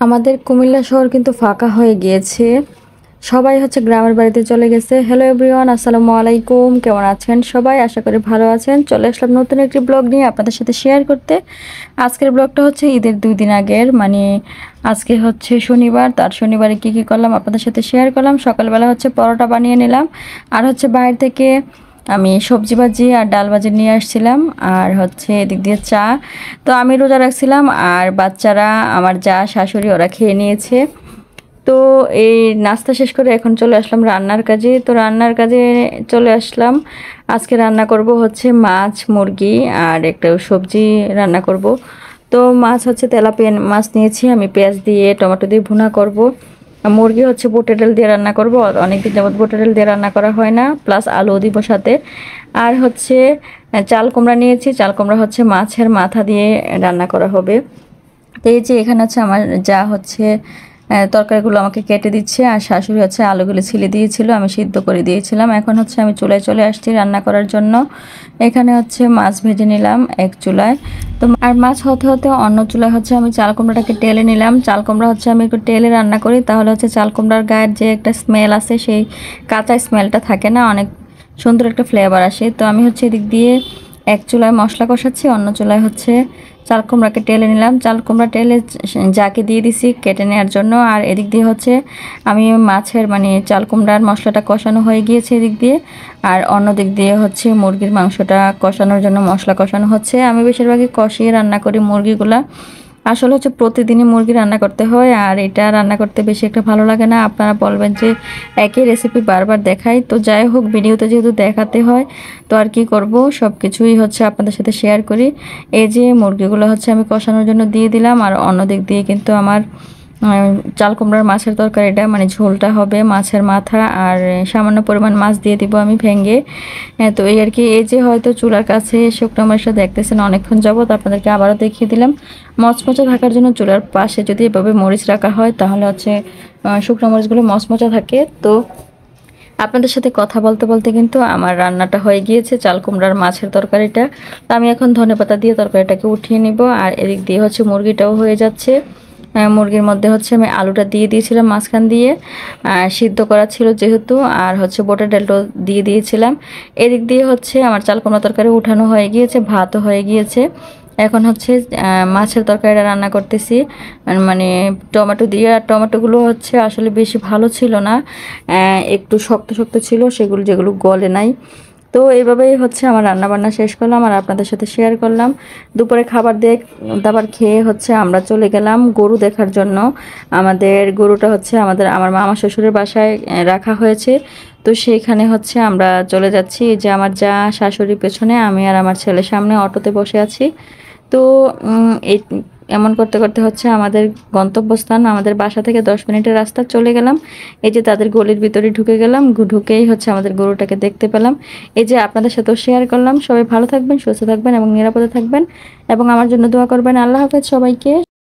আমাদের কুমিল্লা শহর কিন্তু ফাঁকা হয়ে গিয়েছে। সবাই হচ্ছে গ্রামের বাড়িতে চলে গেছে। হ্যালো এভরিওয়ান, আসসালামু আলাইকুম। কেমন আছেন সবাই? আশা করি ভালো আছেন। চলে আসলাম নতুন একটি ব্লগ নিয়ে আপনাদের সাথে শেয়ার করতে। আজকের ব্লগটা হচ্ছে ঈদের 2 দিন আগের, মানে আজকে হচ্ছে শনিবার। তার শনিবারে কি করলাম আপনাদের সাথে শেয়ার করলাম। সকালবেলা হচ্ছে পরোটা বানিয়ে নিলাম, আর হচ্ছে বাইরে থেকে আমি সবজি ভাজি আর ডাল ভাজি নিয়ে আসছিলাম, আর হচ্ছে এদিক দিয়ে চা। তো আমি রোজা রাখছিলাম, আর বাচ্চারা আমার যা শাশুড়ি ওরা খেয়ে নিয়েছে। তো এই নাস্তা শেষ করে এখন চলে আসলাম রান্নার কাজে। তো রান্নার কাজে চলে আসলাম। আজকে রান্না করব হচ্ছে মাছ, মুরগি আর একটা সবজি রান্না করব। তো মাছ হচ্ছে তেলাপিয়া মাছ নিয়েছি আমি, পেঁয়াজ দিয়ে টমেটো দিয়ে ভুনা করব। মুরগি হচ্ছে বুটের ডাল দিয়ে রান্না করব, অনেকদিন যাবত বুটের ডাল দিয়ে রান্না করা হয় না, প্লাস আলু দিব সাথে। আর হচ্ছে চাল কুমড়া নিয়েছি, চাল কুমড়া হচ্ছে মাছের মাথা দিয়ে রান্না করা হবে। তো এই যে এখানে হচ্ছে আমার যা হচ্ছে তরকারিগুলো আমাকে কেটে দিচ্ছে, আর শাশুড়ি হচ্ছে আলুগুলো ছিলে দিয়েছিল, আমি সিদ্ধ করে দিয়েছিলাম। এখন হচ্ছে আমি চুলায় চলে আসছি রান্না করার জন্য। এখানে হচ্ছে মাছ ভেজে নিলাম এক চুলায়। তো আর মাছ হতে হতে অন্য চুলায় হচ্ছে আমি চাল কুমড়াটাকে টেলে নিলাম। চাল কুমড়া হচ্ছে আমি একটু টেলে রান্না করি, তাহলে হচ্ছে চাল কুমড়ার গায়ের যে একটা স্মেল আছে সেই কাঁচা স্মেলটা থাকে না, অনেক সুন্দর একটা ফ্লেভার আসে। তো আমি হচ্ছে এদিক দিয়ে এক চুলায় মশলা কষাচ্ছি, অন্য চুলায় হচ্ছে চাল কুমড়াকে টেলে নিলাম। চাল কুমড়া টেলে যাকে দিয়ে দিছি কেটে নেওয়ার জন্য। আর এদিক দিয়ে হচ্ছে আমি মাছের মানে চাল কুমড়ার মশলাটা কষানো হয়ে গিয়েছে এদিক দিয়ে, আর অন্য দিক দিয়ে হচ্ছে মুরগির মাংসটা কষানোর জন্য মশলা কষানো হচ্ছে। আমি বেশিরভাগই কষিয়ে রান্না করি মুরগিগুলা। আসলে হচ্ছে প্রতিদিনই মুরগি রান্না করতে হয়, আর এটা রান্না করতে বেশি একটা ভালো লাগে না। আপনারা বলবেন যে একই রেসিপি বারবার দেখাই, তো যাই হোক ভিডিওতে যেহেতু দেখাতে হয় তো আর কি করব, সব কিছুই হচ্ছে আপনাদের সাথে শেয়ার করি। এই যে মুরগিগুলো হচ্ছে আমি কষানোর জন্য দিয়ে দিলাম, আর অন্য দিক দিয়ে কিন্তু আমার চাল কুমড়ার মাছের তরকারিটা মানে ঝোলটা হবে মাছের মাথা আর সামান্য পরিমাণ মাছ দিয়ে দিব আমি ভেঙে। তো এই আর কি। এই যে হয়তো চুলার কাছে শুকনো মরিচটা দেখতেছেন অনেকক্ষণ যাবত, আপনাদেরকে আবারও দেখিয়ে দিলাম। মচমচা থাকার জন্য চুলার পাশে যদি এভাবে মরিচ রাখা হয় তাহলে হচ্ছে শুকনো মরিচগুলো মচমচা থাকে। তো আপনাদের সাথে কথা বলতে বলতে কিন্তু আমার রান্নাটা হয়ে গিয়েছে, চাল কুমড়ার মাছের তরকারিটা। তো আমি এখন ধনেপাতা দিয়ে তরকারিটাকে উঠিয়ে নিব, আর এদিক দিয়ে হচ্ছে মুরগিটাও হয়ে যাচ্ছে। মুরগির মধ্যে হচ্ছে আমি আলুটা দিয়ে দিয়েছিলাম মাঝখান দিয়ে, সিদ্ধ করা ছিল যেহেতু, আর হচ্ছে বুটের ডালটাও দিয়ে দিয়েছিলাম। এদিক দিয়ে হচ্ছে আমার চাল কুমড়া তরকারি উঠানো হয়ে গিয়েছে, ভাতও হয়ে গিয়েছে। এখন হচ্ছে মাছের তরকারিটা রান্না করতেছি, মানে টমেটো দিয়ে। আর টমেটোগুলো হচ্ছে আসলে বেশি ভালো ছিল না, একটু শক্ত শক্ত ছিল, সেগুলো যেগুলো গলে নাই। তো এইভাবেই হচ্ছে আমার রান্না বান্না শেষ করলাম আর আপনাদের সাথে শেয়ার করলাম। দুপুরে খাবার দিয়ে দাবার খেয়ে হচ্ছে আমরা চলে গেলাম গরু দেখার জন্য। আমাদের গরুটা হচ্ছে আমার মামা শ্বশুরের বাসায় রাখা হয়েছে। তো সেইখানে হচ্ছে আমরা চলে যাচ্ছি। এই যে আমার যা শাশুড়ির পেছনে, আমি আর আমার ছেলে সামনে অটোতে বসে আছি। তো এই এমন করতে করতে হচ্ছে আমাদের গন্তব্যস্থান, আমাদের বাসা থেকে 10 মিনিটের রাস্তা চলে গেলাম। এই যে তাদের গলির ভিতরে ঢুকে গেলাম, ঢুকেই হচ্ছে আমাদের গরুটাকে দেখতে পেলাম। এই যে আপনাদের সাথেও শেয়ার করলাম। সবাই ভালো থাকবেন, সুস্থ থাকবেন এবং নিরাপদে থাকবেন, এবং আমার জন্য দোয়া করবেন। আল্লাহ হাফেজ সবাইকে।